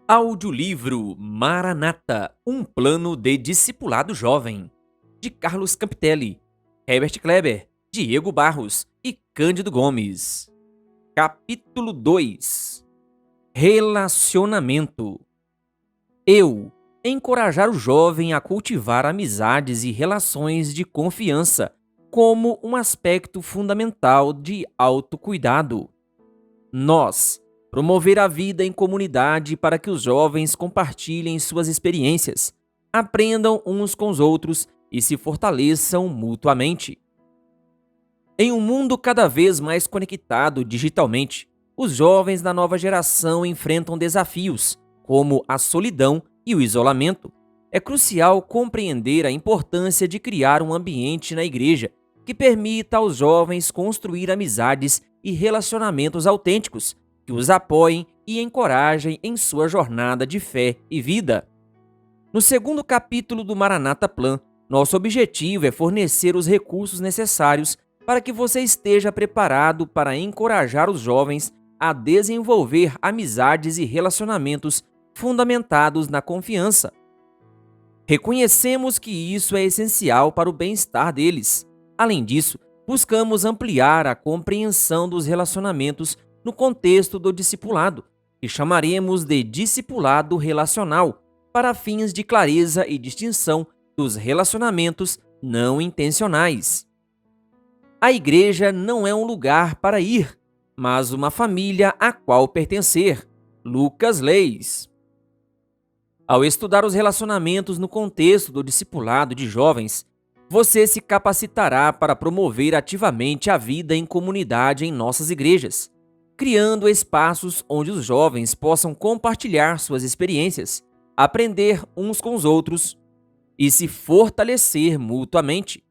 Audiolivro Maranata, um plano de discipulado jovem, de Carlos Campitelli, Herbert Kleber, Diego Barros e Cândido Gomes. Capítulo 2. Relacionamento. Encorajar o jovem a cultivar amizades e relações de confiança como um aspecto fundamental de autocuidado. Nós, promover a vida em comunidade para que os jovens compartilhem suas experiências, aprendam uns com os outros e se fortaleçam mutuamente. Em um mundo cada vez mais conectado digitalmente, os jovens da nova geração enfrentam desafios, como a solidão e o isolamento. É crucial compreender a importância de criar um ambiente na igreja que permita aos jovens construir amizades e relacionamentos autênticos, que os apoiem e encorajem em sua jornada de fé e vida. No segundo capítulo do Maranata Plan, nosso objetivo é fornecer os recursos necessários para que você esteja preparado para encorajar os jovens a desenvolver amizades e relacionamentos fundamentados na confiança. Reconhecemos que isso é essencial para o bem-estar deles. Além disso, buscamos ampliar a compreensão dos relacionamentos no contexto do discipulado, que chamaremos de discipulado relacional, para fins de clareza e distinção dos relacionamentos não intencionais. A igreja não é um lugar para ir, mas uma família a qual pertencer. Lucas Leis. Ao estudar os relacionamentos no contexto do discipulado de jovens, você se capacitará para promover ativamente a vida em comunidade em nossas igrejas, criando espaços onde os jovens possam compartilhar suas experiências, aprender uns com os outros e se fortalecer mutuamente.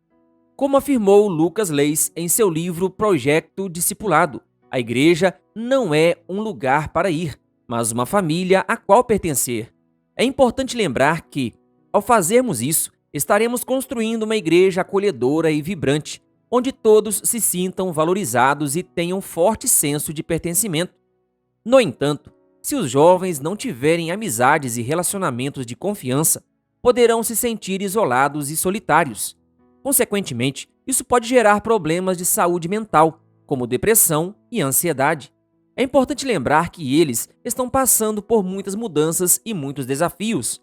Como afirmou Lucas Leis em seu livro Projeto Discipulado, a igreja não é um lugar para ir, mas uma família a qual pertencer. É importante lembrar que, ao fazermos isso, estaremos construindo uma igreja acolhedora e vibrante, onde todos se sintam valorizados e tenham forte senso de pertencimento. No entanto, se os jovens não tiverem amizades e relacionamentos de confiança, poderão se sentir isolados e solitários. Consequentemente, isso pode gerar problemas de saúde mental, como depressão e ansiedade. É importante lembrar que eles estão passando por muitas mudanças e muitos desafios.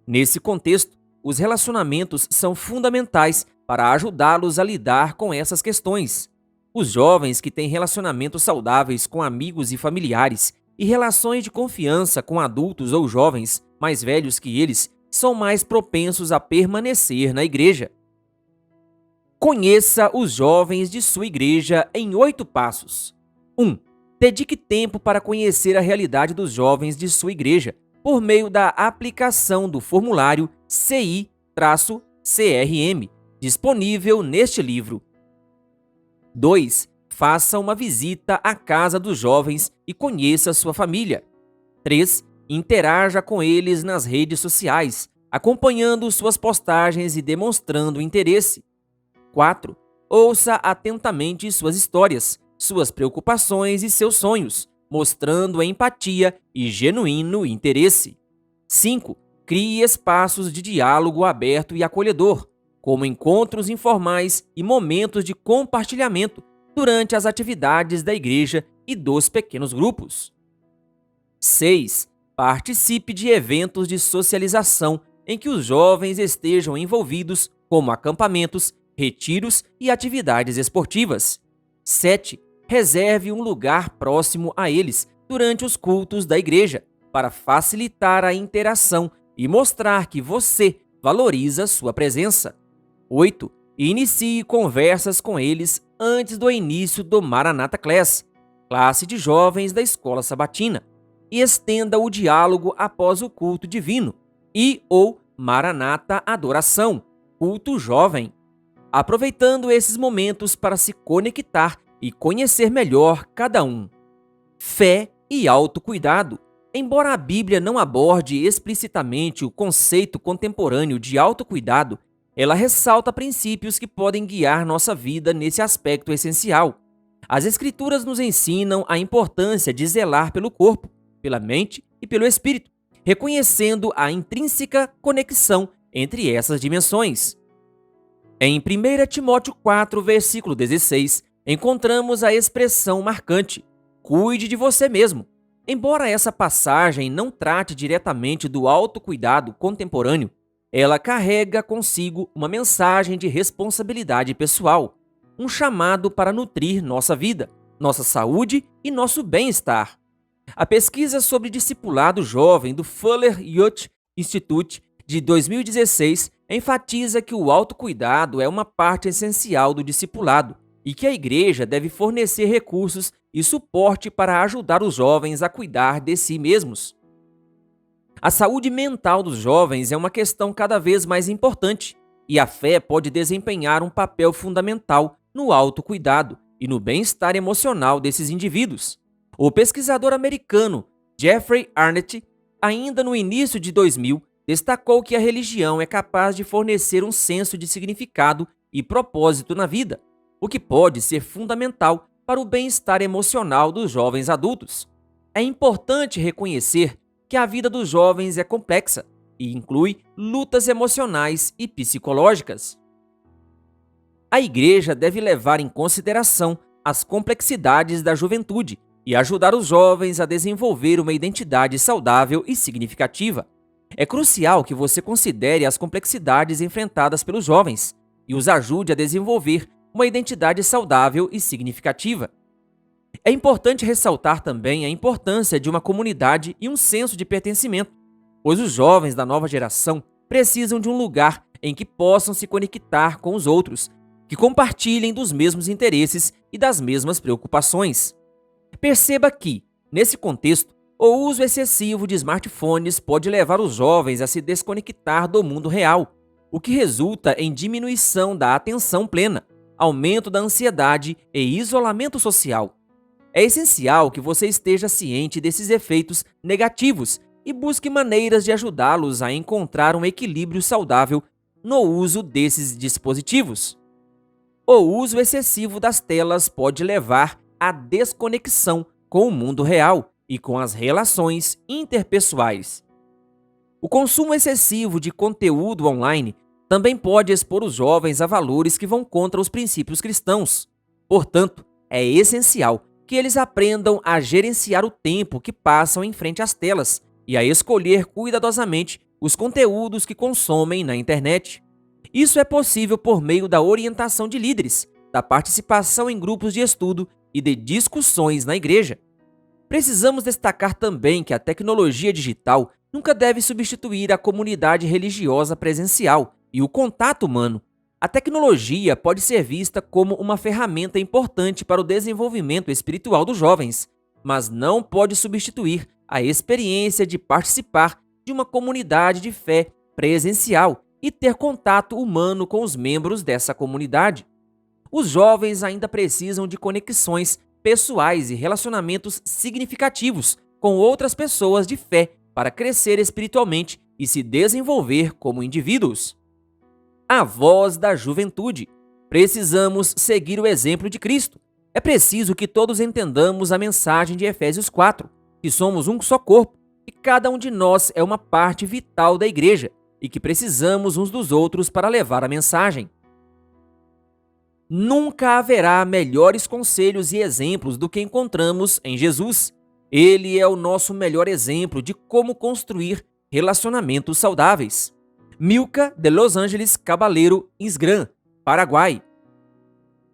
Nesse contexto, os relacionamentos são fundamentais para ajudá-los a lidar com essas questões. Os jovens que têm relacionamentos saudáveis com amigos e familiares e relações de confiança com adultos ou jovens mais velhos que eles são mais propensos a permanecer na igreja. Conheça os jovens de sua igreja em 8 passos. 1. Dedique tempo para conhecer a realidade dos jovens de sua igreja por meio da aplicação do formulário CI-CRM, disponível neste livro. 2. Faça uma visita à casa dos jovens e conheça sua família. 3. Interaja com eles nas redes sociais, acompanhando suas postagens e demonstrando interesse. 4. Ouça atentamente suas histórias, suas preocupações e seus sonhos, mostrando empatia e genuíno interesse. 5. Crie espaços de diálogo aberto e acolhedor, como encontros informais e momentos de compartilhamento durante as atividades da igreja e dos pequenos grupos. 6. Participe de eventos de socialização em que os jovens estejam envolvidos, como acampamentos, retiros e atividades esportivas. 7. Reserve um lugar próximo a eles durante os cultos da igreja, para facilitar a interação e mostrar que você valoriza sua presença. 8. Inicie conversas com eles antes do início do Maranata Class, classe de jovens da escola sabatina, e estenda o diálogo após o culto divino e ou Maranata Adoração, culto jovem, aproveitando esses momentos para se conectar e conhecer melhor cada um. Fé e autocuidado. Embora a Bíblia não aborde explicitamente o conceito contemporâneo de autocuidado, ela ressalta princípios que podem guiar nossa vida nesse aspecto essencial. As Escrituras nos ensinam a importância de zelar pelo corpo, pela mente e pelo espírito, reconhecendo a intrínseca conexão entre essas dimensões. Em 1 Timóteo 4, versículo 16, encontramos a expressão marcante: cuide de você mesmo. Embora essa passagem não trate diretamente do autocuidado contemporâneo, ela carrega consigo uma mensagem de responsabilidade pessoal, um chamado para nutrir nossa vida, nossa saúde e nosso bem-estar. A pesquisa sobre discipulado jovem do Fuller Youth Institute de 2016 enfatiza que o autocuidado é uma parte essencial do discipulado e que a igreja deve fornecer recursos e suporte para ajudar os jovens a cuidar de si mesmos. A saúde mental dos jovens é uma questão cada vez mais importante e a fé pode desempenhar um papel fundamental no autocuidado e no bem-estar emocional desses indivíduos. O pesquisador americano Jeffrey Arnett, ainda no início de 2000, destacou que a religião é capaz de fornecer um senso de significado e propósito na vida, o que pode ser fundamental para o bem-estar emocional dos jovens adultos. É importante reconhecer que a vida dos jovens é complexa e inclui lutas emocionais e psicológicas. A igreja deve levar em consideração as complexidades da juventude e ajudar os jovens a desenvolver uma identidade saudável e significativa. É crucial que você considere as complexidades enfrentadas pelos jovens e os ajude a desenvolver uma identidade saudável e significativa. É importante ressaltar também a importância de uma comunidade e um senso de pertencimento, pois os jovens da nova geração precisam de um lugar em que possam se conectar com os outros, que compartilhem dos mesmos interesses e das mesmas preocupações. Perceba que, nesse contexto, o uso excessivo de smartphones pode levar os jovens a se desconectar do mundo real, o que resulta em diminuição da atenção plena, aumento da ansiedade e isolamento social. É essencial que você esteja ciente desses efeitos negativos e busque maneiras de ajudá-los a encontrar um equilíbrio saudável no uso desses dispositivos. O uso excessivo das telas pode levar à desconexão com o mundo real e com as relações interpessoais. O consumo excessivo de conteúdo online também pode expor os jovens a valores que vão contra os princípios cristãos. Portanto, é essencial que eles aprendam a gerenciar o tempo que passam em frente às telas e a escolher cuidadosamente os conteúdos que consomem na internet. Isso é possível por meio da orientação de líderes, da participação em grupos de estudo e de discussões na igreja. Precisamos destacar também que a tecnologia digital nunca deve substituir a comunidade religiosa presencial e o contato humano. A tecnologia pode ser vista como uma ferramenta importante para o desenvolvimento espiritual dos jovens, mas não pode substituir a experiência de participar de uma comunidade de fé presencial e ter contato humano com os membros dessa comunidade. Os jovens ainda precisam de conexões pessoais e relacionamentos significativos com outras pessoas de fé para crescer espiritualmente e se desenvolver como indivíduos. A voz da juventude. Precisamos seguir o exemplo de Cristo. É preciso que todos entendamos a mensagem de Efésios 4, que somos um só corpo e cada um de nós é uma parte vital da igreja e que precisamos uns dos outros para levar a mensagem. Nunca haverá melhores conselhos e exemplos do que encontramos em Jesus. Ele é o nosso melhor exemplo de como construir relacionamentos saudáveis. Milka de Los Angeles Caballero Isgran, Paraguai.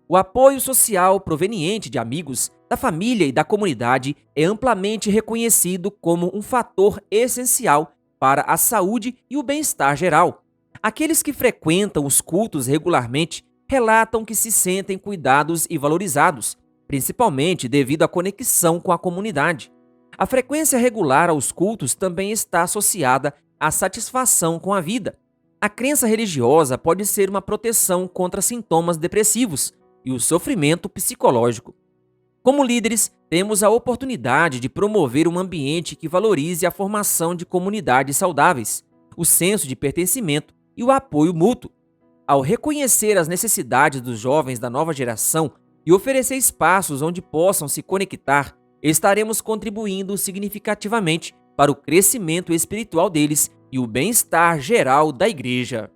O apoio social proveniente de amigos, da família e da comunidade é amplamente reconhecido como um fator essencial para a saúde e o bem-estar geral. Aqueles que frequentam os cultos regularmente relatam que se sentem cuidados e valorizados, principalmente devido à conexão com a comunidade. A frequência regular aos cultos também está associada à satisfação com a vida. A crença religiosa pode ser uma proteção contra sintomas depressivos e o sofrimento psicológico. Como líderes, temos a oportunidade de promover um ambiente que valorize a formação de comunidades saudáveis, o senso de pertencimento e o apoio mútuo. Ao reconhecer as necessidades dos jovens da nova geração e oferecer espaços onde possam se conectar, estaremos contribuindo significativamente para o crescimento espiritual deles e o bem-estar geral da igreja.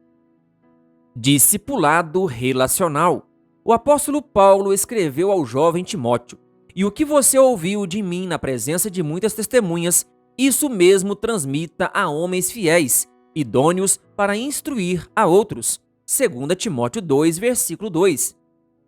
Discipulado relacional. O apóstolo Paulo escreveu ao jovem Timóteo: "E o que você ouviu de mim na presença de muitas testemunhas, isso mesmo transmita a homens fiéis, idôneos para instruir a outros." 2 Timóteo 2, versículo 2.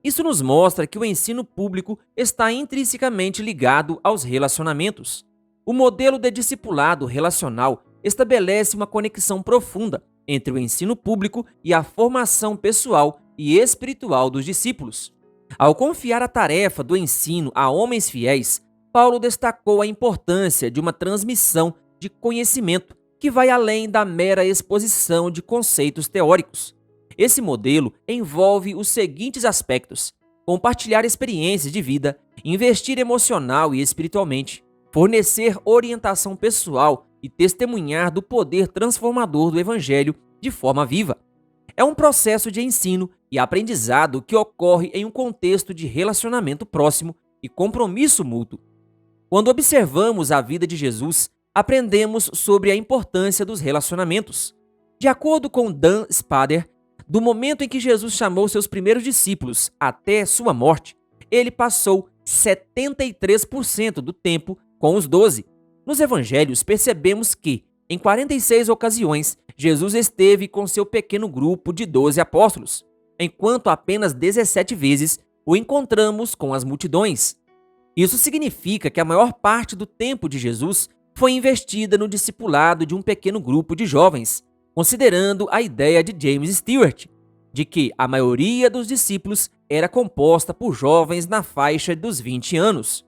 Isso nos mostra que o ensino público está intrinsecamente ligado aos relacionamentos. O modelo de discipulado relacional estabelece uma conexão profunda entre o ensino público e a formação pessoal e espiritual dos discípulos. Ao confiar a tarefa do ensino a homens fiéis, Paulo destacou a importância de uma transmissão de conhecimento que vai além da mera exposição de conceitos teóricos. Esse modelo envolve os seguintes aspectos: compartilhar experiências de vida, investir emocional e espiritualmente, fornecer orientação pessoal e testemunhar do poder transformador do Evangelho de forma viva. É um processo de ensino e aprendizado que ocorre em um contexto de relacionamento próximo e compromisso mútuo. Quando observamos a vida de Jesus, aprendemos sobre a importância dos relacionamentos. De acordo com Dan Spader, do momento em que Jesus chamou seus primeiros discípulos até sua morte, ele passou 73% do tempo com os 12. Nos evangelhos, percebemos que, em 46 ocasiões, Jesus esteve com seu pequeno grupo de 12 apóstolos, enquanto apenas 17 vezes o encontramos com as multidões. Isso significa que a maior parte do tempo de Jesus foi investida no discipulado de um pequeno grupo de jovens, considerando a ideia de James Stewart, de que a maioria dos discípulos era composta por jovens na faixa dos 20 anos.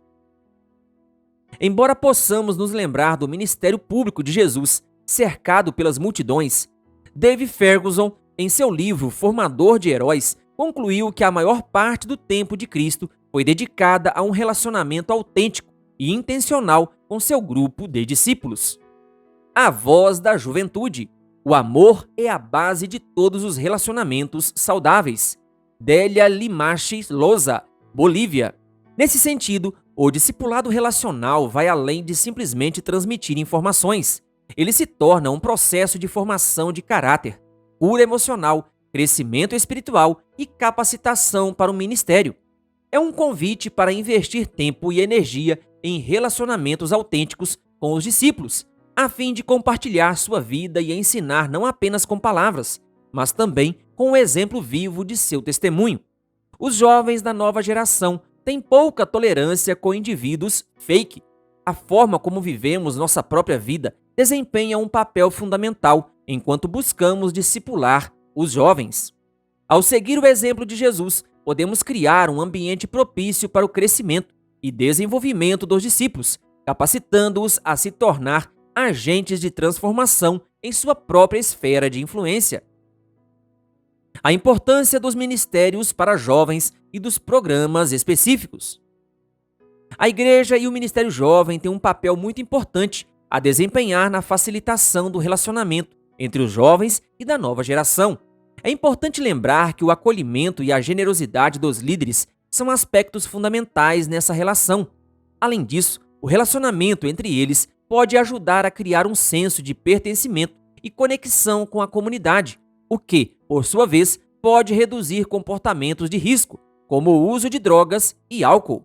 Embora possamos nos lembrar do ministério público de Jesus, cercado pelas multidões, Dave Ferguson, em seu livro Formador de Heróis, concluiu que a maior parte do tempo de Cristo foi dedicada a um relacionamento autêntico e intencional com seu grupo de discípulos. A voz da juventude. O amor é a base de todos os relacionamentos saudáveis. Délia Limache Loza, Bolívia. Nesse sentido, o discipulado relacional vai além de simplesmente transmitir informações. Ele se torna um processo de formação de caráter, cura emocional, crescimento espiritual e capacitação para o ministério. É um convite para investir tempo e energia em relacionamentos autênticos com os discípulos, a fim de compartilhar sua vida e ensinar não apenas com palavras, mas também com o exemplo vivo de seu testemunho. Os jovens da nova geração têm pouca tolerância com indivíduos fake. A forma como vivemos nossa própria vida desempenha um papel fundamental enquanto buscamos discipular os jovens. Ao seguir o exemplo de Jesus, podemos criar um ambiente propício para o crescimento e desenvolvimento dos discípulos, capacitando-os a se tornar agentes de transformação em sua própria esfera de influência. A importância dos ministérios para jovens e dos programas específicos. A igreja e o ministério jovem têm um papel muito importante a desempenhar na facilitação do relacionamento entre os jovens e da nova geração. É importante lembrar que o acolhimento e a generosidade dos líderes são aspectos fundamentais nessa relação. Além disso, o relacionamento entre eles pode ajudar a criar um senso de pertencimento e conexão com a comunidade, o que, por sua vez, pode reduzir comportamentos de risco, como o uso de drogas e álcool.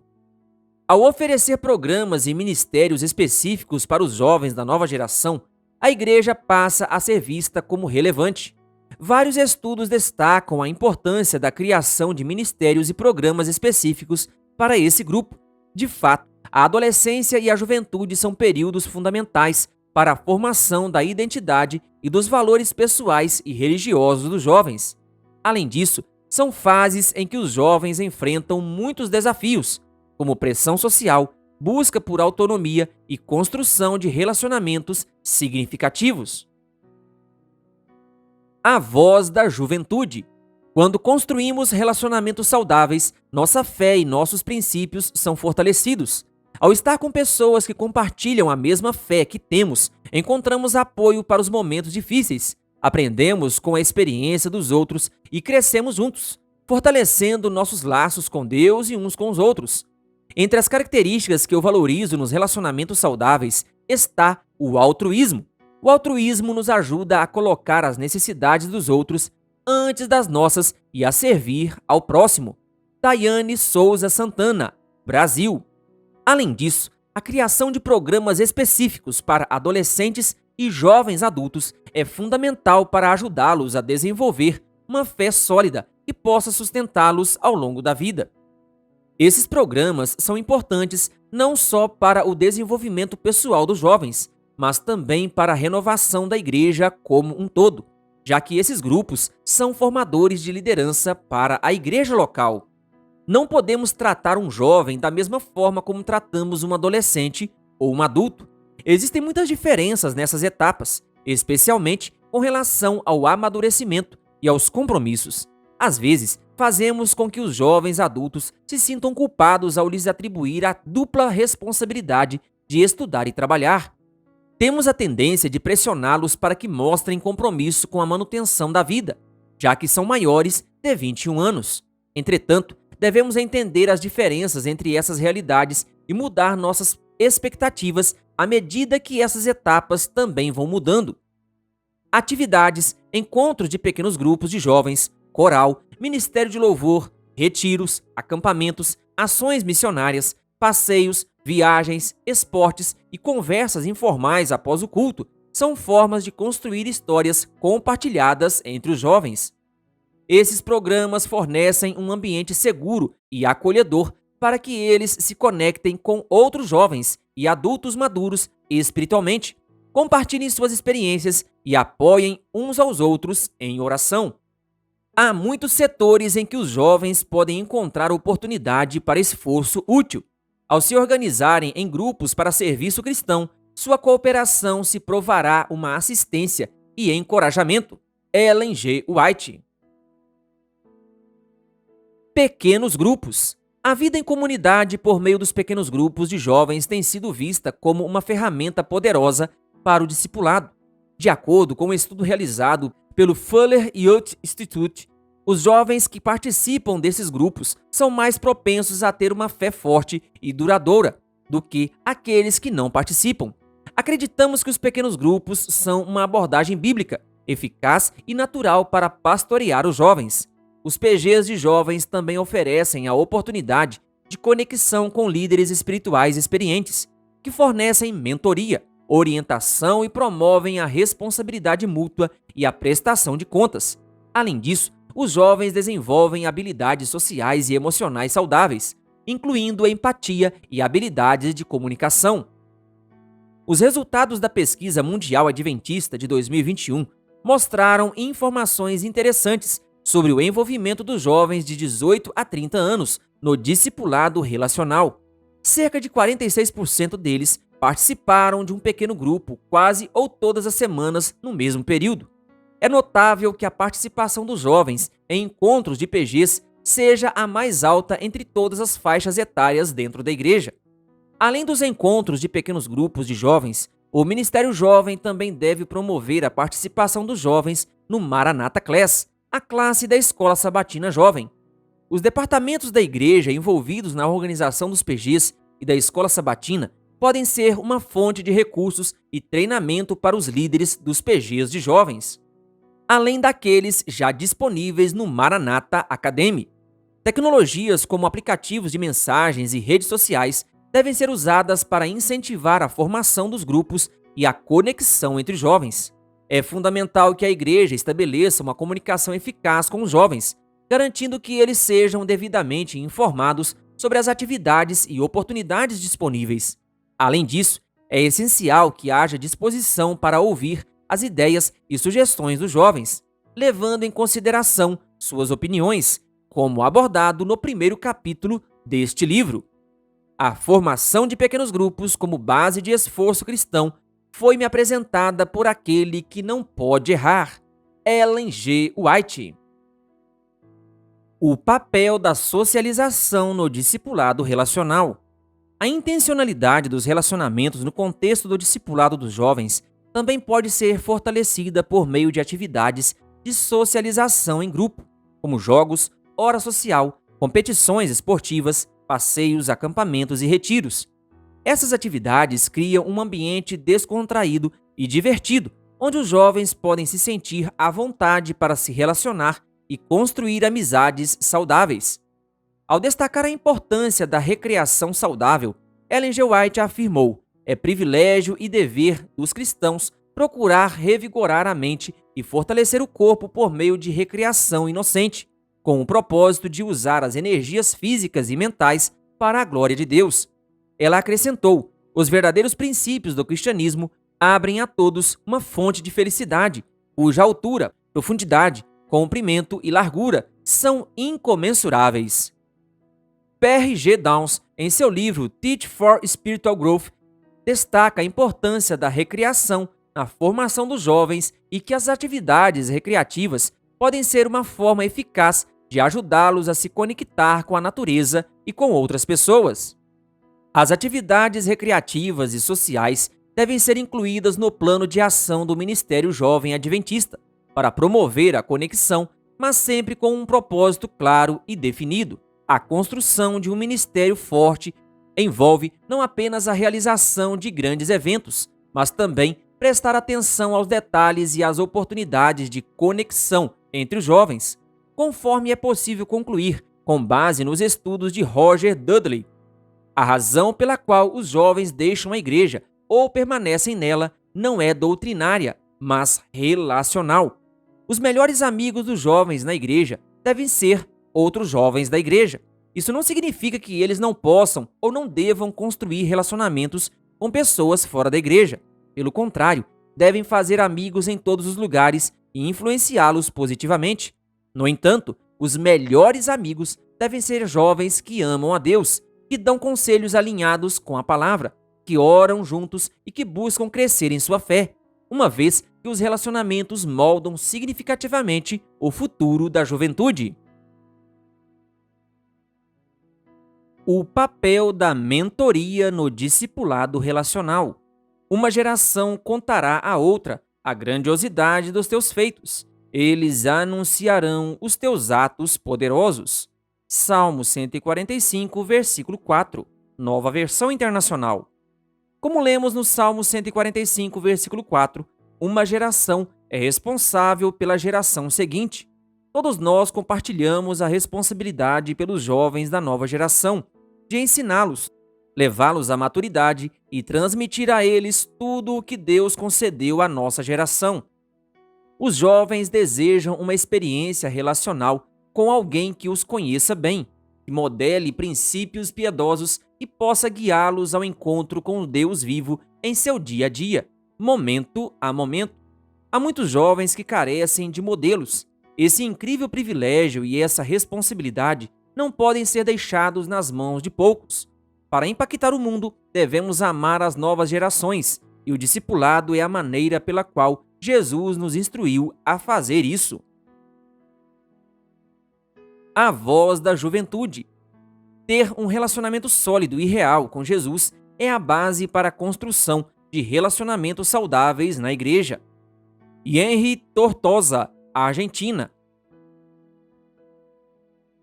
Ao oferecer programas e ministérios específicos para os jovens da nova geração, a igreja passa a ser vista como relevante. Vários estudos destacam a importância da criação de ministérios e programas específicos para esse grupo. De fato, a adolescência e a juventude são períodos fundamentais para a formação da identidade e dos valores pessoais e religiosos dos jovens. Além disso, são fases em que os jovens enfrentam muitos desafios, como pressão social, busca por autonomia e construção de relacionamentos significativos. A voz da juventude. Quando construímos relacionamentos saudáveis, nossa fé e nossos princípios são fortalecidos. Ao estar com pessoas que compartilham a mesma fé que temos, encontramos apoio para os momentos difíceis, aprendemos com a experiência dos outros e crescemos juntos, fortalecendo nossos laços com Deus e uns com os outros. Entre as características que eu valorizo nos relacionamentos saudáveis está o altruísmo. O altruísmo nos ajuda a colocar as necessidades dos outros antes das nossas e a servir ao próximo. Daiane Souza Santana, Brasil. Além disso, a criação de programas específicos para adolescentes e jovens adultos é fundamental para ajudá-los a desenvolver uma fé sólida que possa sustentá-los ao longo da vida. Esses programas são importantes não só para o desenvolvimento pessoal dos jovens, mas também para a renovação da igreja como um todo, já que esses grupos são formadores de liderança para a igreja local. Não podemos tratar um jovem da mesma forma como tratamos um adolescente ou um adulto. Existem muitas diferenças nessas etapas, especialmente com relação ao amadurecimento e aos compromissos. Às vezes, fazemos com que os jovens adultos se sintam culpados ao lhes atribuir a dupla responsabilidade de estudar e trabalhar. Temos a tendência de pressioná-los para que mostrem compromisso com a manutenção da vida, já que são maiores de 21 anos. Entretanto, devemos entender as diferenças entre essas realidades e mudar nossas expectativas à medida que essas etapas também vão mudando. Atividades, encontros de pequenos grupos de jovens, coral, ministério de louvor, retiros, acampamentos, ações missionárias, passeios, viagens, esportes e conversas informais após o culto são formas de construir histórias compartilhadas entre os jovens. Esses programas fornecem um ambiente seguro e acolhedor para que eles se conectem com outros jovens e adultos maduros espiritualmente, compartilhem suas experiências e apoiem uns aos outros em oração. Há muitos setores em que os jovens podem encontrar oportunidade para esforço útil. Ao se organizarem em grupos para serviço cristão, sua cooperação se provará uma assistência e encorajamento. Ellen G. White. Pequenos grupos. A vida em comunidade por meio dos pequenos grupos de jovens tem sido vista como uma ferramenta poderosa para o discipulado. De acordo com um estudo realizado pelo Fuller Youth Institute, os jovens que participam desses grupos são mais propensos a ter uma fé forte e duradoura do que aqueles que não participam. Acreditamos que os pequenos grupos são uma abordagem bíblica, eficaz e natural para pastorear os jovens. Os PGs de jovens também oferecem a oportunidade de conexão com líderes espirituais experientes, que fornecem mentoria, orientação e promovem a responsabilidade mútua e a prestação de contas. Além disso, os jovens desenvolvem habilidades sociais e emocionais saudáveis, incluindo a empatia e habilidades de comunicação. Os resultados da Pesquisa Mundial Adventista de 2021 mostraram informações interessantes sobre o envolvimento dos jovens de 18 a 30 anos no discipulado relacional. Cerca de 46% deles participaram de um pequeno grupo quase ou todas as semanas no mesmo período. É notável que a participação dos jovens em encontros de PGs seja a mais alta entre todas as faixas etárias dentro da igreja. Além dos encontros de pequenos grupos de jovens, o Ministério Jovem também deve promover a participação dos jovens no Maranatha Class, a classe da Escola Sabatina Jovem. Os departamentos da igreja envolvidos na organização dos PGs e da Escola Sabatina podem ser uma fonte de recursos e treinamento para os líderes dos PGs de jovens, além daqueles já disponíveis no Maranatha Academy. Tecnologias como aplicativos de mensagens e redes sociais devem ser usadas para incentivar a formação dos grupos e a conexão entre jovens. É fundamental que a igreja estabeleça uma comunicação eficaz com os jovens, garantindo que eles sejam devidamente informados sobre as atividades e oportunidades disponíveis. Além disso, é essencial que haja disposição para ouvir as ideias e sugestões dos jovens, levando em consideração suas opiniões, como abordado no primeiro capítulo deste livro. A formação de pequenos grupos como base de esforço cristão foi-me apresentada por aquele que não pode errar, Ellen G. White. O papel da socialização no discipulado relacional. A intencionalidade dos relacionamentos no contexto do discipulado dos jovens também pode ser fortalecida por meio de atividades de socialização em grupo, como jogos, hora social, competições esportivas, passeios, acampamentos e retiros. Essas atividades criam um ambiente descontraído e divertido, onde os jovens podem se sentir à vontade para se relacionar e construir amizades saudáveis. Ao destacar a importância da recreação saudável, Ellen G. White afirmou: é privilégio e dever dos cristãos procurar revigorar a mente e fortalecer o corpo por meio de recreação inocente, com o propósito de usar as energias físicas e mentais para a glória de Deus. Ela acrescentou: os verdadeiros princípios do cristianismo abrem a todos uma fonte de felicidade, cuja altura, profundidade, comprimento e largura são incomensuráveis. Perry G. Downs, em seu livro Teach for Spiritual Growth, destaca a importância da recreação na formação dos jovens e que as atividades recreativas podem ser uma forma eficaz de ajudá-los a se conectar com a natureza e com outras pessoas. As atividades recreativas e sociais devem ser incluídas no plano de ação do Ministério Jovem Adventista, para promover a conexão, mas sempre com um propósito claro e definido. A construção de um ministério forte envolve não apenas a realização de grandes eventos, mas também prestar atenção aos detalhes e às oportunidades de conexão entre os jovens, conforme é possível concluir com base nos estudos de Roger Dudley. A razão pela qual os jovens deixam a igreja ou permanecem nela não é doutrinária, mas relacional. Os melhores amigos dos jovens na igreja devem ser outros jovens da igreja. Isso não significa que eles não possam ou não devam construir relacionamentos com pessoas fora da igreja. Pelo contrário, devem fazer amigos em todos os lugares e influenciá-los positivamente. No entanto, os melhores amigos devem ser jovens que amam a Deus, que dão conselhos alinhados com a palavra, que oram juntos e que buscam crescer em sua fé, uma vez que os relacionamentos moldam significativamente o futuro da juventude. O papel da mentoria no discipulado relacional. Uma geração contará à outra a grandiosidade dos teus feitos. Eles anunciarão os teus atos poderosos. Salmo 145, versículo 4, Nova Versão Internacional. Como lemos no Salmo 145, versículo 4, uma geração é responsável pela geração seguinte. Todos nós compartilhamos a responsabilidade pelos jovens da nova geração, de ensiná-los, levá-los à maturidade e transmitir a eles tudo o que Deus concedeu à nossa geração. Os jovens desejam uma experiência relacional com alguém que os conheça bem, que modele princípios piedosos e possa guiá-los ao encontro com o Deus vivo em seu dia a dia, momento a momento. Há muitos jovens que carecem de modelos. Esse incrível privilégio e essa responsabilidade não podem ser deixados nas mãos de poucos. Para impactar o mundo, devemos amar as novas gerações, e o discipulado é a maneira pela qual Jesus nos instruiu a fazer isso. A voz da juventude. Ter um relacionamento sólido e real com Jesus é a base para a construção de relacionamentos saudáveis na igreja. Henry Tortosa, Argentina.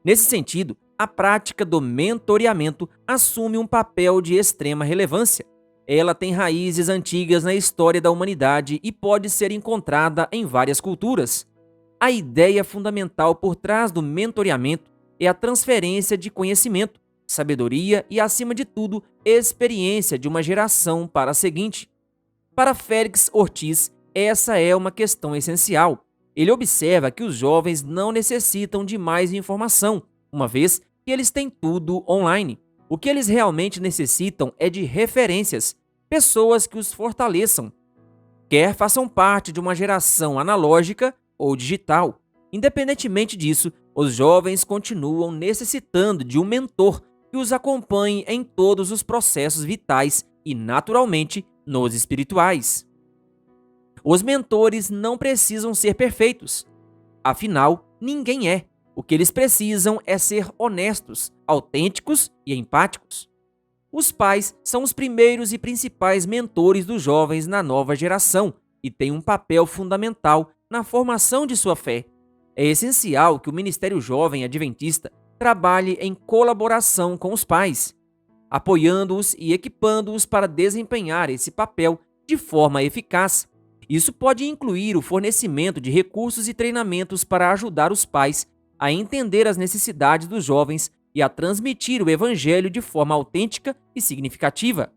Nesse sentido, a prática do mentoreamento assume um papel de extrema relevância. Ela tem raízes antigas na história da humanidade e pode ser encontrada em várias culturas. A ideia fundamental por trás do mentoreamento é a transferência de conhecimento, sabedoria e, acima de tudo, experiência de uma geração para a seguinte. Para Félix Ortiz, essa é uma questão essencial. Ele observa que os jovens não necessitam de mais informação, uma vez que eles têm tudo online. O que eles realmente necessitam é de referências, pessoas que os fortaleçam, quer façam parte de uma geração analógica ou digital. Independentemente disso, os jovens continuam necessitando de um mentor que os acompanhe em todos os processos vitais e, naturalmente, nos espirituais. Os mentores não precisam ser perfeitos. Afinal, ninguém é. O que eles precisam é ser honestos, autênticos e empáticos. Os pais são os primeiros e principais mentores dos jovens na nova geração e têm um papel fundamental na formação de sua fé. É essencial que o Ministério Jovem Adventista trabalhe em colaboração com os pais. apoiando-os e equipando-os para desempenhar esse papel de forma eficaz. Isso pode incluir o fornecimento de recursos e treinamentos para ajudar os pais a entender as necessidades dos jovens e a transmitir o evangelho de forma autêntica e significativa.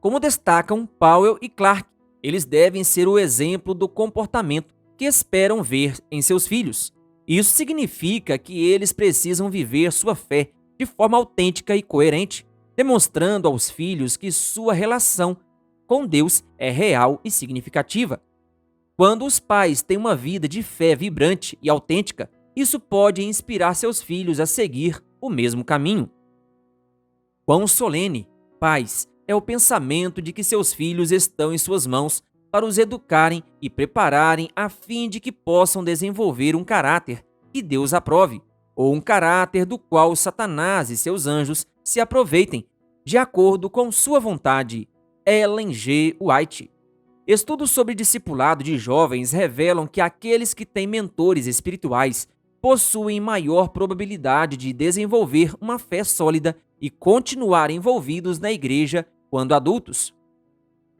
Como destacam Powell e Clark, eles devem ser o exemplo do comportamento que esperam ver em seus filhos. Isso significa que eles precisam viver sua fé de forma autêntica e coerente, demonstrando aos filhos que sua relação com Deus é real e significativa. Quando os pais têm uma vida de fé vibrante e autêntica, isso pode inspirar seus filhos a seguir o mesmo caminho. Quão solene, pais, é o pensamento de que seus filhos estão em suas mãos para os educarem e prepararem a fim de que possam desenvolver um caráter que Deus aprove, ou um caráter do qual Satanás e seus anjos se aproveitem, de acordo com sua vontade. Ellen G. White. Estudos sobre discipulado de jovens revelam que aqueles que têm mentores espirituais possuem maior probabilidade de desenvolver uma fé sólida e continuar envolvidos na igreja quando adultos.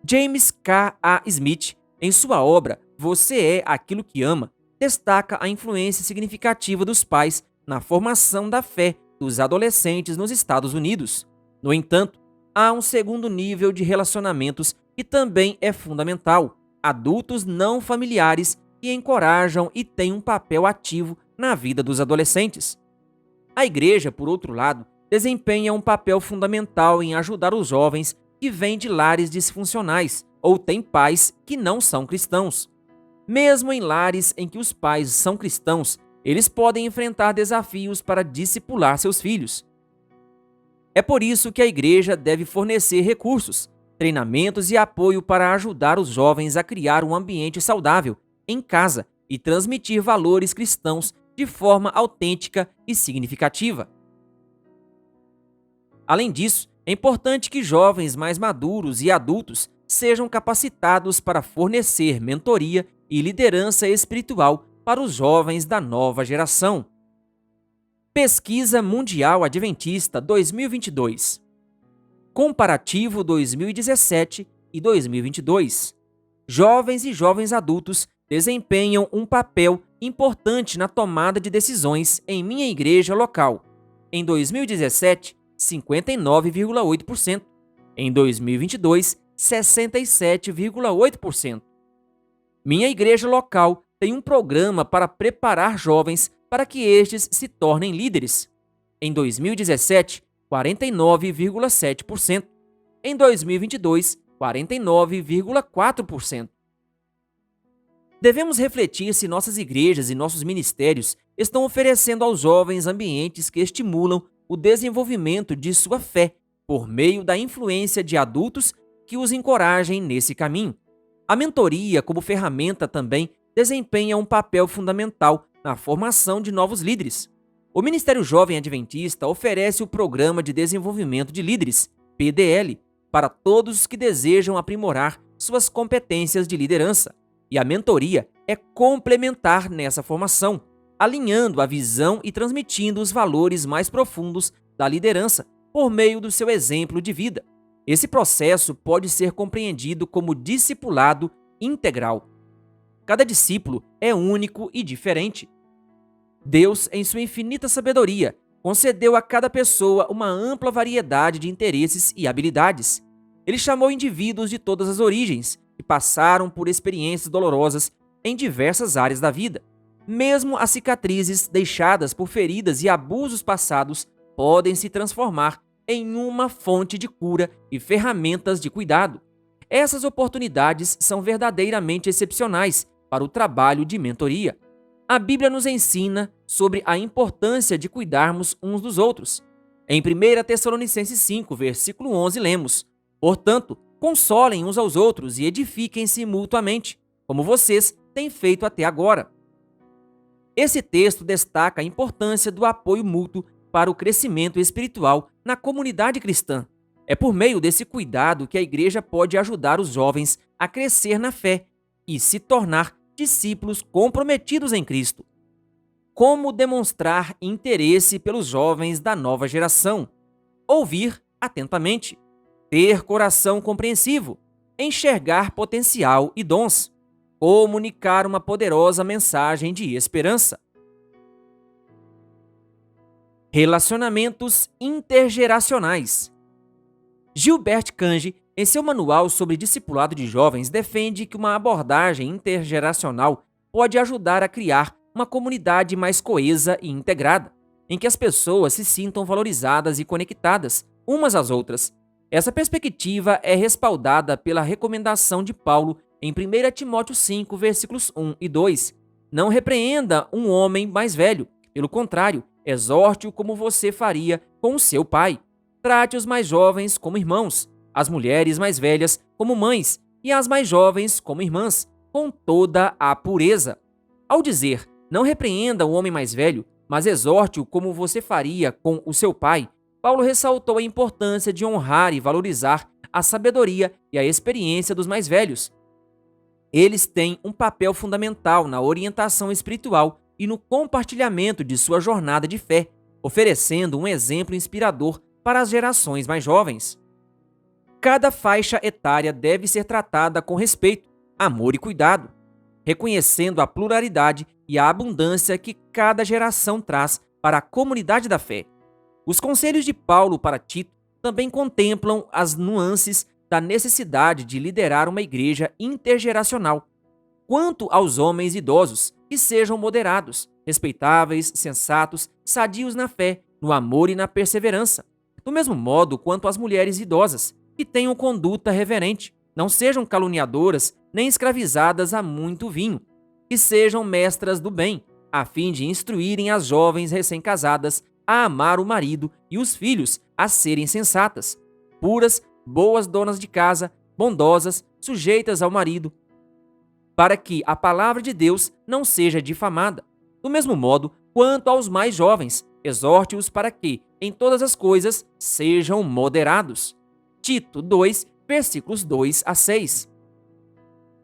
James K. A. Smith, em sua obra Você é Aquilo que Ama, destaca a influência significativa dos pais na formação da fé dos adolescentes nos Estados Unidos. No entanto, há um segundo nível de relacionamentos que também é fundamental: adultos não familiares que encorajam e têm um papel ativo na vida dos adolescentes. A igreja, por outro lado, desempenha um papel fundamental em ajudar os jovens que vêm de lares disfuncionais ou têm pais que não são cristãos. Mesmo em lares em que os pais são cristãos, eles podem enfrentar desafios para discipular seus filhos. É por isso que a igreja deve fornecer recursos, treinamentos e apoio para ajudar os jovens a criar um ambiente saudável em casa e transmitir valores cristãos de forma autêntica e significativa. Além disso, é importante que jovens mais maduros e adultos sejam capacitados para fornecer mentoria e liderança espiritual para os jovens da nova geração. Pesquisa Mundial Adventista 2022. Comparativo 2017 e 2022. Jovens e jovens adultos desempenham um papel importante na tomada de decisões em minha igreja local. Em 2017, 59,8%. Em 2022, 67,8%. Minha igreja local tem um programa para preparar jovens para que estes se tornem líderes. Em 2017, 49,7%. Em 2022, 49,4%. Devemos refletir se nossas igrejas e nossos ministérios estão oferecendo aos jovens ambientes que estimulam o desenvolvimento de sua fé por meio da influência de adultos que os encorajem nesse caminho. A mentoria, como ferramenta, também desempenha um papel fundamental na formação de novos líderes. O Ministério Jovem Adventista oferece o Programa de Desenvolvimento de Líderes, PDL, para todos os que desejam aprimorar suas competências de liderança. E a mentoria é complementar nessa formação, alinhando a visão e transmitindo os valores mais profundos da liderança por meio do seu exemplo de vida. Esse processo pode ser compreendido como discipulado integral. Cada discípulo é único e diferente. Deus, em sua infinita sabedoria, concedeu a cada pessoa uma ampla variedade de interesses e habilidades. Ele chamou indivíduos de todas as origens, que passaram por experiências dolorosas em diversas áreas da vida. Mesmo as cicatrizes deixadas por feridas e abusos passados podem se transformar em uma fonte de cura e ferramentas de cuidado. Essas oportunidades são verdadeiramente excepcionais para o trabalho de mentoria. A Bíblia nos ensina sobre a importância de cuidarmos uns dos outros. Em 1 Tessalonicenses 5, versículo 11, lemos: "Portanto, consolem uns aos outros e edifiquem-se mutuamente, como vocês têm feito até agora." Esse texto destaca a importância do apoio mútuo para o crescimento espiritual na comunidade cristã. É por meio desse cuidado que a igreja pode ajudar os jovens a crescer na fé e se tornar discípulos comprometidos em Cristo. Como demonstrar interesse pelos jovens da nova geração? ouvir atentamente, ter coração compreensivo, enxergar potencial e dons, comunicar uma poderosa mensagem de esperança. Relacionamentos intergeracionais. Gilbert Cange, em seu manual sobre discipulado de jovens, defende que uma abordagem intergeracional pode ajudar a criar uma comunidade mais coesa e integrada, em que as pessoas se sintam valorizadas e conectadas umas às outras. Essa perspectiva é respaldada pela recomendação de Paulo em 1 Timóteo 5, versículos 1 e 2. Não repreenda um homem mais velho, pelo contrário, exorte-o como você faria com o seu pai. Trate os mais jovens como irmãos, as mulheres mais velhas como mães e as mais jovens como irmãs, com toda a pureza. Ao dizer, não repreenda o homem mais velho, mas exorte-o como você faria com o seu pai, Paulo ressaltou a importância de honrar e valorizar a sabedoria e a experiência dos mais velhos. Eles têm um papel fundamental na orientação espiritual e no compartilhamento de sua jornada de fé, oferecendo um exemplo inspirador para as gerações mais jovens. Cada faixa etária deve ser tratada com respeito, amor e cuidado, reconhecendo a pluralidade e a abundância que cada geração traz para a comunidade da fé. Os conselhos de Paulo para Tito também contemplam as nuances da necessidade de liderar uma igreja intergeracional. Quanto aos homens idosos, que sejam moderados, respeitáveis, sensatos, sadios na fé, no amor e na perseverança. Do mesmo modo quanto às mulheres idosas, que tenham conduta reverente, não sejam caluniadoras nem escravizadas a muito vinho, que sejam mestras do bem, a fim de instruírem as jovens recém-casadas a amar o marido e os filhos a serem sensatas, puras, boas donas de casa, bondosas, sujeitas ao marido, para que a palavra de Deus não seja difamada. Do mesmo modo, quanto aos mais jovens, exorte-os para que, em todas as coisas, sejam moderados. Tito 2, versículos 2 a 6.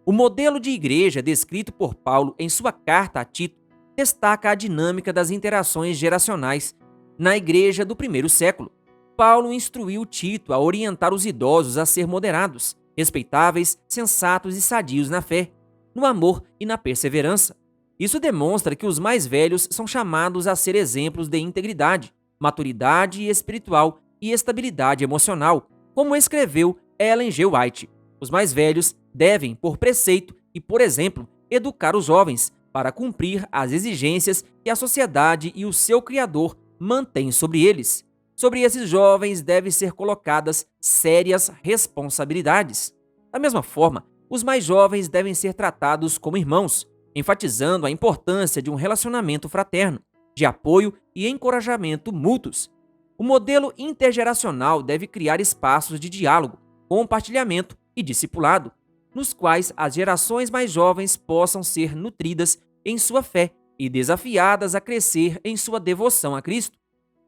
O modelo de igreja descrito por Paulo em sua carta a Tito destaca a dinâmica das interações geracionais na igreja do primeiro século. Paulo instruiu Tito a orientar os idosos a ser moderados, respeitáveis, sensatos e sadios na fé, no amor e na perseverança. Isso demonstra que os mais velhos são chamados a ser exemplos de integridade, maturidade espiritual e estabilidade emocional, como escreveu Ellen G. White. Os mais velhos devem, por preceito e por exemplo, educar os jovens para cumprir as exigências que a sociedade e o seu Criador mantêm sobre eles. Sobre esses jovens devem ser colocadas sérias responsabilidades. Da mesma forma, os mais jovens devem ser tratados como irmãos, enfatizando a importância de um relacionamento fraterno, de apoio e encorajamento mútuos. O modelo intergeracional deve criar espaços de diálogo, compartilhamento e discipulado, nos quais as gerações mais jovens possam ser nutridas em sua fé e desafiadas a crescer em sua devoção a Cristo.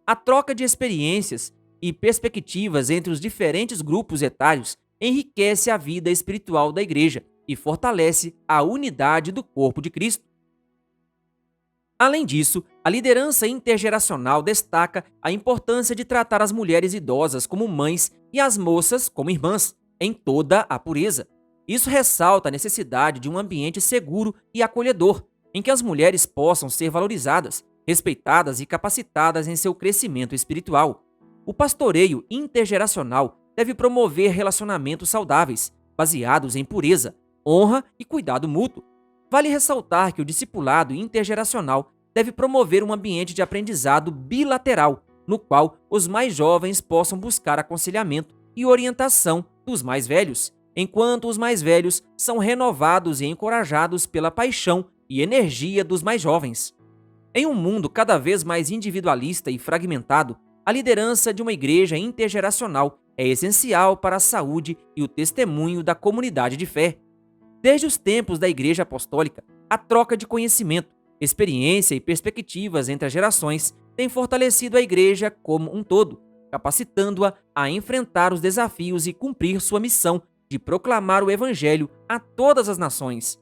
A troca de experiências e perspectivas entre os diferentes grupos etários enriquece a vida espiritual da igreja e fortalece a unidade do corpo de Cristo. Além disso, a liderança intergeracional destaca a importância de tratar as mulheres idosas como mães e as moças como irmãs, em toda a pureza. Isso ressalta a necessidade de um ambiente seguro e acolhedor, em que as mulheres possam ser valorizadas, respeitadas e capacitadas em seu crescimento espiritual. O pastoreio intergeracional deve promover relacionamentos saudáveis, baseados em pureza, honra e cuidado mútuo. Vale ressaltar que o discipulado intergeracional deve promover um ambiente de aprendizado bilateral, no qual os mais jovens possam buscar aconselhamento e orientação dos mais velhos, enquanto os mais velhos são renovados e encorajados pela paixão e energia dos mais jovens. Em um mundo cada vez mais individualista e fragmentado, a liderança de uma igreja intergeracional é essencial para a saúde e o testemunho da comunidade de fé. Desde os tempos da Igreja Apostólica, a troca de conhecimento, experiência e perspectivas entre as gerações tem fortalecido a igreja como um todo, capacitando-a a enfrentar os desafios e cumprir sua missão de proclamar o Evangelho a todas as nações.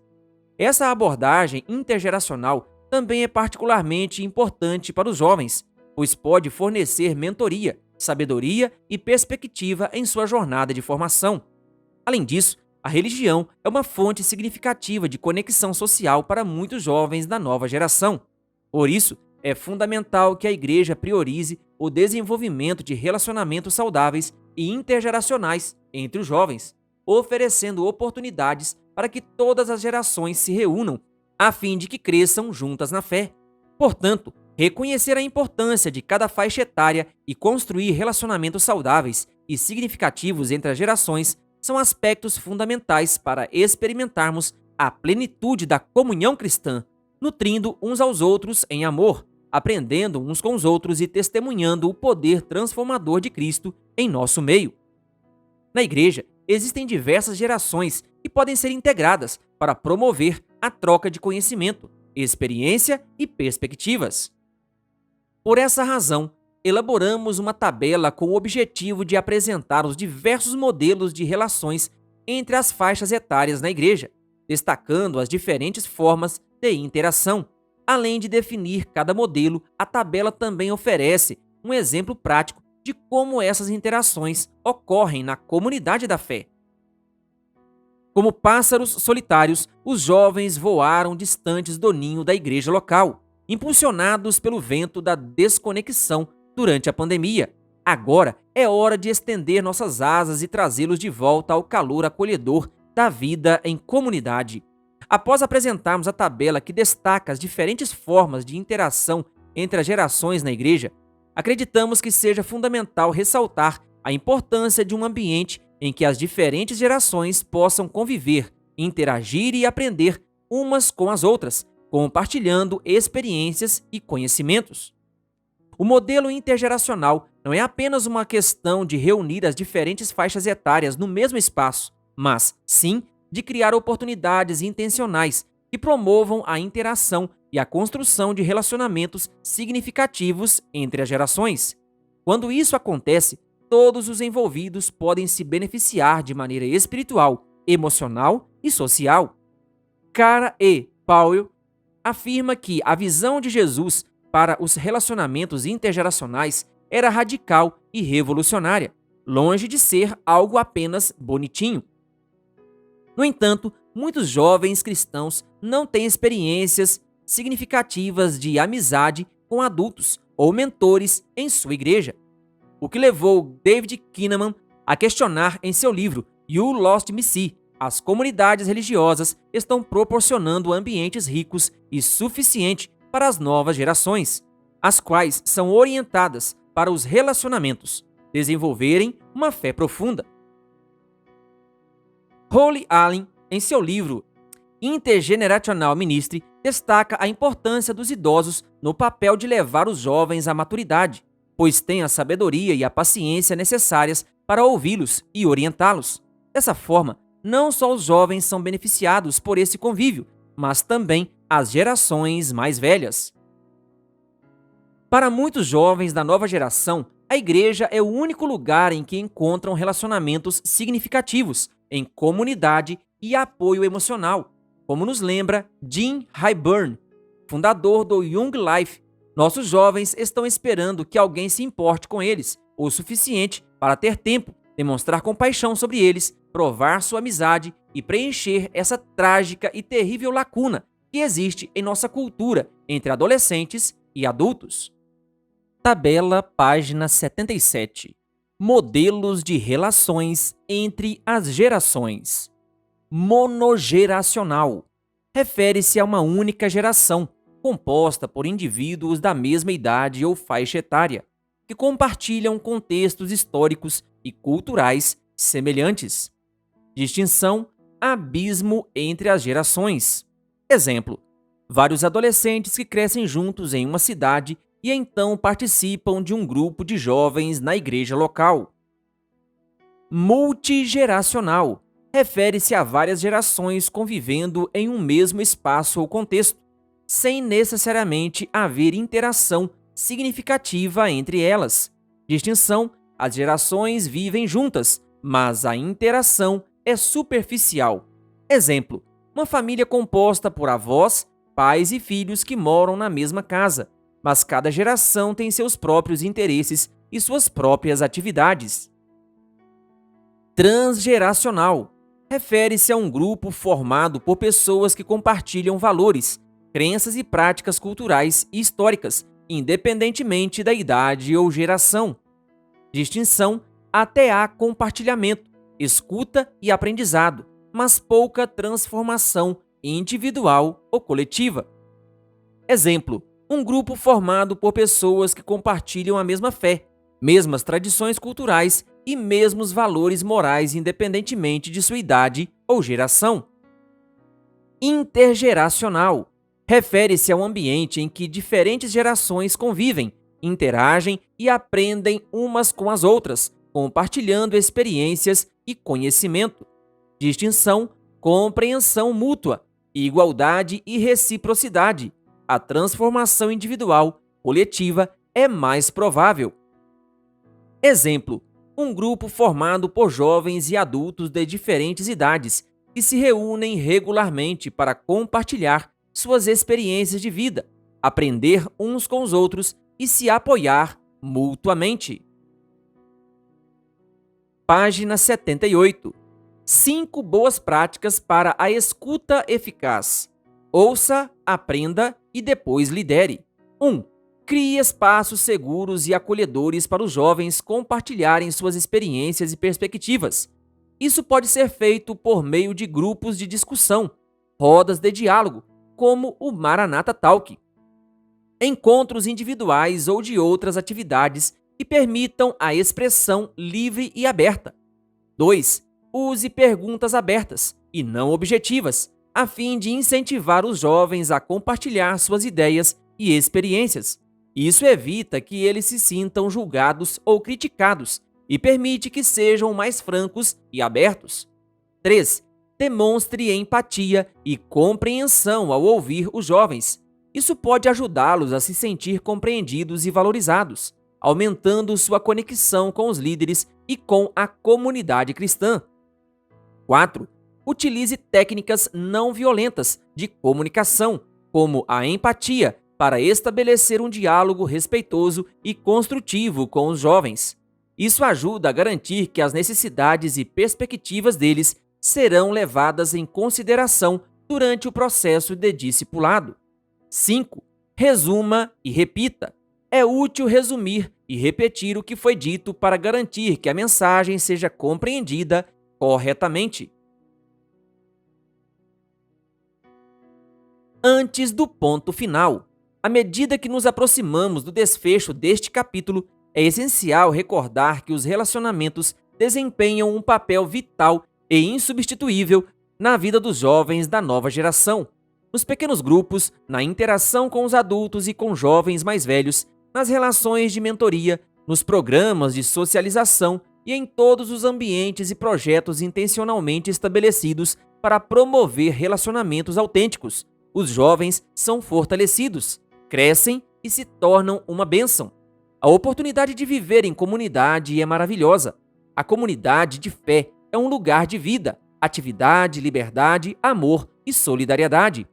Essa abordagem intergeracional também é particularmente importante para os jovens, pois pode fornecer mentoria, sabedoria e perspectiva em sua jornada de formação. Além disso, a religião é uma fonte significativa de conexão social para muitos jovens da nova geração. Por isso, é fundamental que a igreja priorize o desenvolvimento de relacionamentos saudáveis e intergeracionais entre os jovens, oferecendo oportunidades para que todas as gerações se reúnam, a fim de que cresçam juntas na fé. Portanto, reconhecer a importância de cada faixa etária e construir relacionamentos saudáveis e significativos entre as gerações são aspectos fundamentais para experimentarmos a plenitude da comunhão cristã, nutrindo uns aos outros em amor, aprendendo uns com os outros e testemunhando o poder transformador de Cristo em nosso meio. Na igreja, existem diversas gerações que podem ser integradas para promover a troca de conhecimento, experiência e perspectivas. Por essa razão, elaboramos uma tabela com o objetivo de apresentar os diversos modelos de relações entre as faixas etárias na igreja, destacando as diferentes formas de interação. Além de definir cada modelo, a tabela também oferece um exemplo prático de como essas interações ocorrem na comunidade da fé. Como pássaros solitários, os jovens voaram distantes do ninho da igreja local, impulsionados pelo vento da desconexão durante a pandemia. Agora é hora de estender nossas asas e trazê-los de volta ao calor acolhedor da vida em comunidade. Após apresentarmos a tabela que destaca as diferentes formas de interação entre as gerações na igreja, acreditamos que seja fundamental ressaltar a importância de um ambiente em que as diferentes gerações possam conviver, interagir e aprender umas com as outras, compartilhando experiências e conhecimentos. O modelo intergeracional não é apenas uma questão de reunir as diferentes faixas etárias no mesmo espaço, mas, sim, de criar oportunidades intencionais que promovam a interação e a construção de relacionamentos significativos entre as gerações. Quando isso acontece, todos os envolvidos podem se beneficiar de maneira espiritual, emocional e social. Cara E. Powell afirma que a visão de Jesus para os relacionamentos intergeracionais era radical e revolucionária, longe de ser algo apenas bonitinho. No entanto, muitos jovens cristãos não têm experiências significativas de amizade com adultos ou mentores em sua igreja, o que levou David Kinnaman a questionar em seu livro You Lost Me See: as comunidades religiosas estão proporcionando ambientes ricos e suficientes para as novas gerações, as quais são orientadas para os relacionamentos, desenvolverem uma fé profunda. Holly Allen, em seu livro Intergenerational Ministry, destaca a importância dos idosos no papel de levar os jovens à maturidade, pois têm a sabedoria e a paciência necessárias para ouvi-los e orientá-los. Dessa forma, não só os jovens são beneficiados por esse convívio, mas também as gerações mais velhas. Para muitos jovens da nova geração, a igreja é o único lugar em que encontram relacionamentos significativos, em comunidade e apoio emocional, como nos lembra Jim Hyburn, fundador do Young Life. Nossos jovens estão esperando que alguém se importe com eles o suficiente para ter tempo, demonstrar compaixão sobre eles, provar sua amizade e preencher essa trágica e terrível lacuna que existe em nossa cultura entre adolescentes e adultos. Tabela, página 77. Modelos de relações entre as gerações. Monogeracional. Refere-se a uma única geração, composta por indivíduos da mesma idade ou faixa etária, que compartilham contextos históricos e culturais semelhantes. Distinção: abismo entre as gerações. Exemplo: vários adolescentes que crescem juntos em uma cidade e então participam de um grupo de jovens na igreja local. Multigeracional. Refere-se a várias gerações convivendo em um mesmo espaço ou contexto, sem necessariamente haver interação significativa entre elas. Distinção: as gerações vivem juntas, mas a interação é superficial. Exemplo: uma família composta por avós, pais e filhos que moram na mesma casa, mas cada geração tem seus próprios interesses e suas próprias atividades. Transgeracional refere-se a um grupo formado por pessoas que compartilham valores, crenças e práticas culturais e históricas, independentemente da idade ou geração. Distinção: até há compartilhamento, escuta e aprendizado, mas pouca transformação individual ou coletiva. Exemplo: um grupo formado por pessoas que compartilham a mesma fé, mesmas tradições culturais e mesmos valores morais independentemente de sua idade ou geração. Intergeracional refere-se ao ambiente em que diferentes gerações convivem, interagem e aprendem umas com as outras, compartilhando experiências e conhecimento. Distinção: compreensão mútua, igualdade e reciprocidade. A transformação individual, coletiva, é mais provável. Exemplo: um grupo formado por jovens e adultos de diferentes idades que se reúnem regularmente para compartilhar suas experiências de vida, aprender uns com os outros e se apoiar mutuamente. Página 78. 5 boas práticas para a escuta eficaz. Ouça, aprenda e depois lidere. 1. Crie espaços seguros e acolhedores para os jovens compartilharem suas experiências e perspectivas. Isso pode ser feito por meio de grupos de discussão, rodas de diálogo, como o Maranata Talk, encontros individuais ou de outras atividades que permitam a expressão livre e aberta. 2. Use perguntas abertas e não objetivas, a fim de incentivar os jovens a compartilhar suas ideias e experiências. Isso evita que eles se sintam julgados ou criticados e permite que sejam mais francos e abertos. 3. Demonstre empatia e compreensão ao ouvir os jovens. Isso pode ajudá-los a se sentir compreendidos e valorizados, aumentando sua conexão com os líderes e com a comunidade cristã. 4. Utilize técnicas não violentas de comunicação, como a empatia, para estabelecer um diálogo respeitoso e construtivo com os jovens. Isso ajuda a garantir que as necessidades e perspectivas deles serão levadas em consideração durante o processo de discipulado. 5. Resuma e repita. É útil resumir e repetir o que foi dito para garantir que a mensagem seja compreendida corretamente. Antes do ponto final. À medida que nos aproximamos do desfecho deste capítulo, é essencial recordar que os relacionamentos desempenham um papel vital e insubstituível na vida dos jovens da nova geração. Nos pequenos grupos, na interação com os adultos e com jovens mais velhos, nas relações de mentoria, nos programas de socialização e em todos os ambientes e projetos intencionalmente estabelecidos para promover relacionamentos autênticos, os jovens são fortalecidos, crescem e se tornam uma bênção. A oportunidade de viver em comunidade é maravilhosa. A comunidade de fé é um lugar de vida, atividade, liberdade, amor e solidariedade.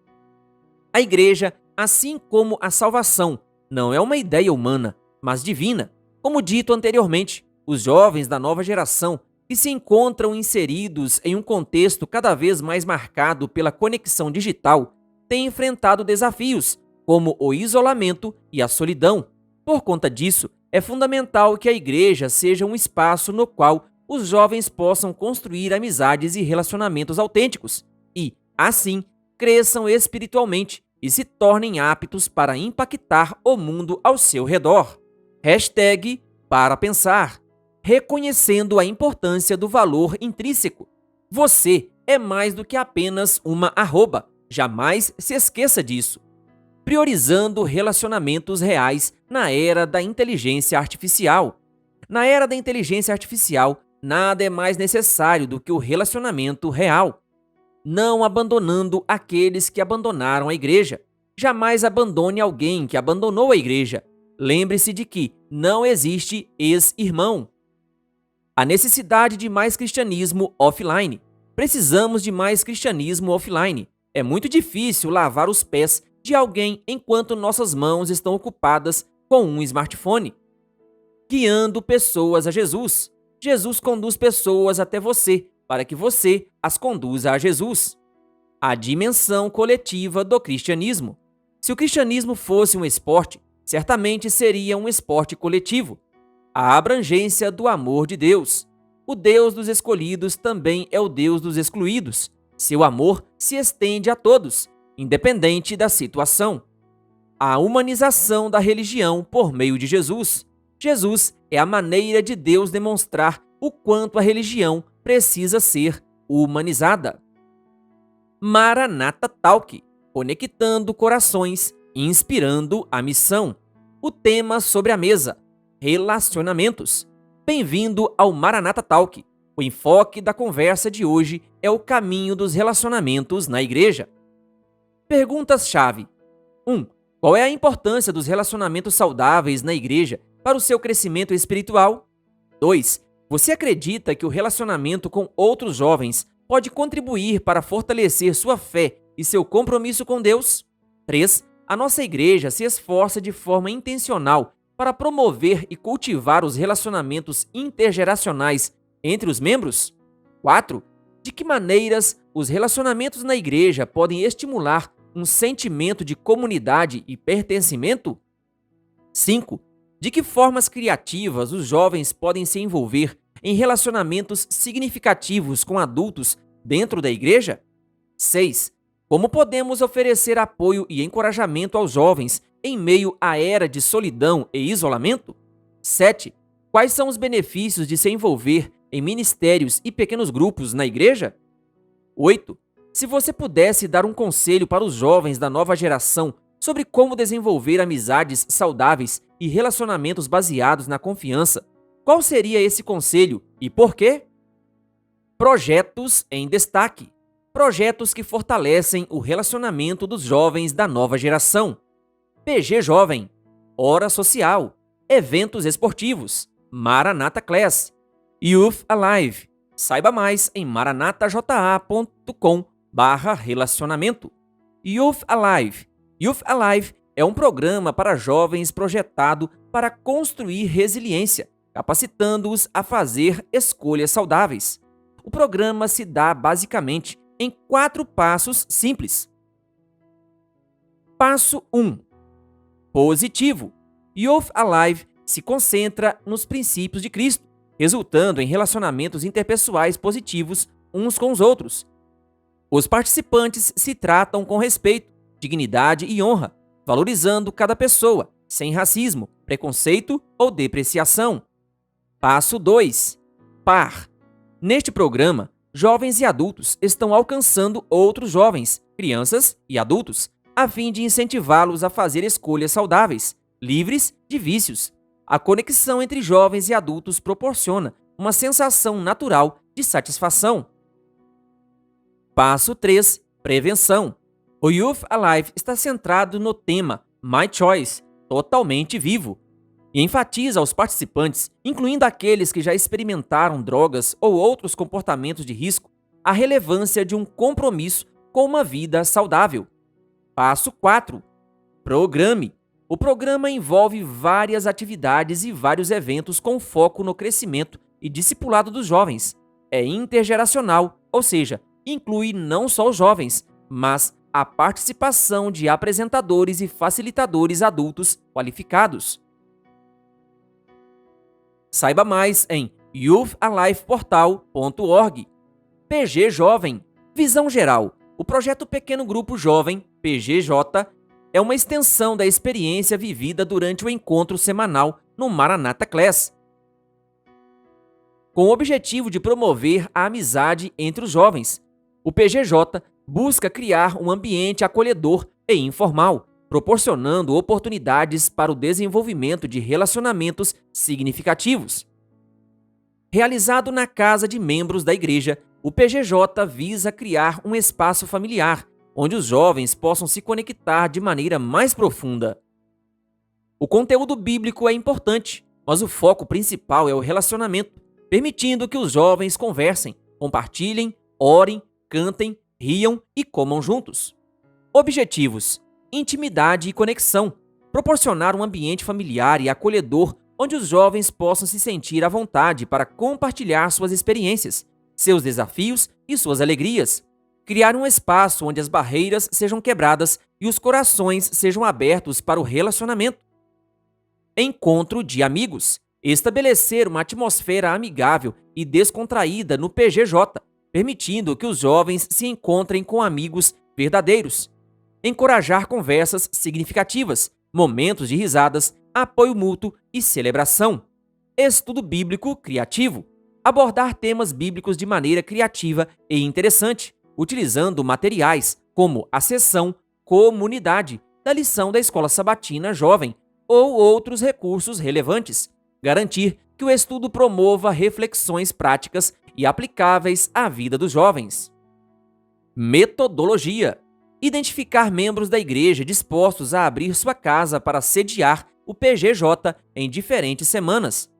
A igreja, assim como a salvação, não é uma ideia humana, mas divina. Como dito anteriormente, os jovens da nova geração, que se encontram inseridos em um contexto cada vez mais marcado pela conexão digital, têm enfrentado desafios, como o isolamento e a solidão. Por conta disso, é fundamental que a igreja seja um espaço no qual os jovens possam construir amizades e relacionamentos autênticos e, assim, cresçam espiritualmente e se tornem aptos para impactar o mundo ao seu redor. #para pensar. Reconhecendo a importância do valor intrínseco. Você é mais do que apenas uma arroba. Jamais se esqueça disso. Priorizando relacionamentos reais na era da inteligência artificial. Na era da inteligência artificial, nada é mais necessário do que o relacionamento real. Não abandonando aqueles que abandonaram a igreja. Jamais abandone alguém que abandonou a igreja. Lembre-se de que não existe ex-irmão. A necessidade de mais cristianismo offline. Precisamos de mais cristianismo offline. É muito difícil lavar os pés de alguém enquanto nossas mãos estão ocupadas com um smartphone. Guiando pessoas a Jesus. Jesus conduz pessoas até você, para que você as conduza a Jesus. A dimensão coletiva do cristianismo. Se o cristianismo fosse um esporte, certamente seria um esporte coletivo. A abrangência do amor de Deus. O Deus dos escolhidos também é o Deus dos excluídos. Seu amor se estende a todos, independente da situação. A humanização da religião por meio de Jesus. Jesus é a maneira de Deus demonstrar o quanto a religião precisa ser humanizada. Maranata Talk, conectando corações, inspirando a missão. O tema sobre a mesa: relacionamentos. Bem-vindo ao Maranata Talk. O enfoque da conversa de hoje é o caminho dos relacionamentos na igreja. Perguntas-chave. 1. Qual é a importância dos relacionamentos saudáveis na igreja para o seu crescimento espiritual? 2. Você acredita que o relacionamento com outros jovens pode contribuir para fortalecer sua fé e seu compromisso com Deus? 3. A nossa igreja se esforça de forma intencional para promover e cultivar os relacionamentos intergeracionais entre os membros? 4. De que maneiras os relacionamentos na igreja podem estimular um sentimento de comunidade e pertencimento? 5. De que formas criativas os jovens podem se envolver em relacionamentos significativos com adultos dentro da igreja? 6. Como podemos oferecer apoio e encorajamento aos jovens em meio à era de solidão e isolamento? 7. Quais são os benefícios de se envolver em ministérios e pequenos grupos na igreja? 8. Se você pudesse dar um conselho para os jovens da nova geração sobre como desenvolver amizades saudáveis e relacionamentos baseados na confiança, qual seria esse conselho e por quê? Projetos em destaque. Projetos que fortalecem o relacionamento dos jovens da nova geração. PG Jovem, Hora Social, Eventos Esportivos, Maranata Class, Youth Alive. Saiba mais em maranataja.com/relacionamento. Youth Alive. Youth Alive é um programa para jovens projetado para construir resiliência, capacitando-os a fazer escolhas saudáveis. O programa se dá basicamente em 4 passos simples. Passo 1. Positivo. Youth Alive se concentra nos princípios de Cristo, resultando em relacionamentos interpessoais positivos uns com os outros. Os participantes se tratam com respeito, dignidade e honra, valorizando cada pessoa, sem racismo, preconceito ou depreciação. Passo 2. Par. Neste programa, jovens e adultos estão alcançando outros jovens, crianças e adultos, a fim de incentivá-los a fazer escolhas saudáveis, livres de vícios. A conexão entre jovens e adultos proporciona uma sensação natural de satisfação. Passo 3. Prevenção. O Youth Alive está centrado no tema My Choice, totalmente vivo, e enfatiza aos participantes, incluindo aqueles que já experimentaram drogas ou outros comportamentos de risco, a relevância de um compromisso com uma vida saudável. Passo 4. Programe. O programa envolve várias atividades e vários eventos com foco no crescimento e discipulado dos jovens. É intergeracional, ou seja, inclui não só os jovens, mas a participação de apresentadores e facilitadores adultos qualificados. Saiba mais em youthaliveportal.org. PG Jovem, Visão Geral. O projeto Pequeno Grupo Jovem, PGJ, é uma extensão da experiência vivida durante o encontro semanal no Maranata Class, com o objetivo de promover a amizade entre os jovens. O PGJ busca criar um ambiente acolhedor e informal, proporcionando oportunidades para o desenvolvimento de relacionamentos significativos. Realizado na casa de membros da igreja, o PGJ visa criar um espaço familiar, onde os jovens possam se conectar de maneira mais profunda. O conteúdo bíblico é importante, mas o foco principal é o relacionamento, permitindo que os jovens conversem, compartilhem, orem, cantem, riam e comam juntos. Objetivos: Intimidade e conexão. Proporcionar um ambiente familiar e acolhedor onde os jovens possam se sentir à vontade para compartilhar suas experiências, seus desafios e suas alegrias. Criar um espaço onde as barreiras sejam quebradas e os corações sejam abertos para o relacionamento. Encontro de amigos. Estabelecer uma atmosfera amigável e descontraída no PGJ, permitindo que os jovens se encontrem com amigos verdadeiros. Encorajar conversas significativas, momentos de risadas, apoio mútuo e celebração. Estudo bíblico criativo. Abordar temas bíblicos de maneira criativa e interessante, utilizando materiais como a sessão Comunidade da lição da Escola Sabatina Jovem ou outros recursos relevantes. Garantir que o estudo promova reflexões práticas e aplicáveis à vida dos jovens. Metodologia. Identificar membros da igreja dispostos a abrir sua casa para sediar o PGJ em diferentes semanas.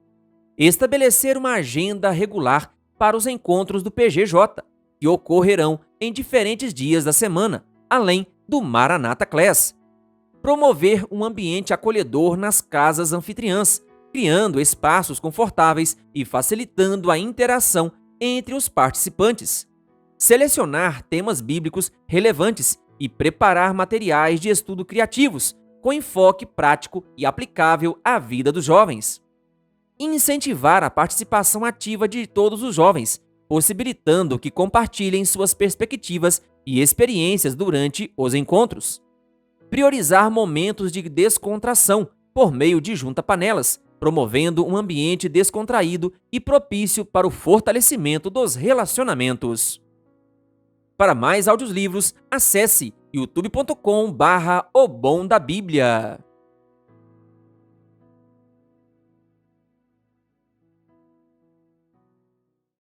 Estabelecer uma agenda regular para os encontros do PGJ, que ocorrerão em diferentes dias da semana, além do Maranata Class. Promover um ambiente acolhedor nas casas anfitriãs, criando espaços confortáveis e facilitando a interação entre os participantes. Selecionar temas bíblicos relevantes e preparar materiais de estudo criativos, com enfoque prático e aplicável à vida dos jovens. Incentivar a participação ativa de todos os jovens, possibilitando que compartilhem suas perspectivas e experiências durante os encontros. Priorizar momentos de descontração por meio de junta-panelas, promovendo um ambiente descontraído e propício para o fortalecimento dos relacionamentos. Para mais audiolivros, acesse youtube.com/O Bom da Bíblia.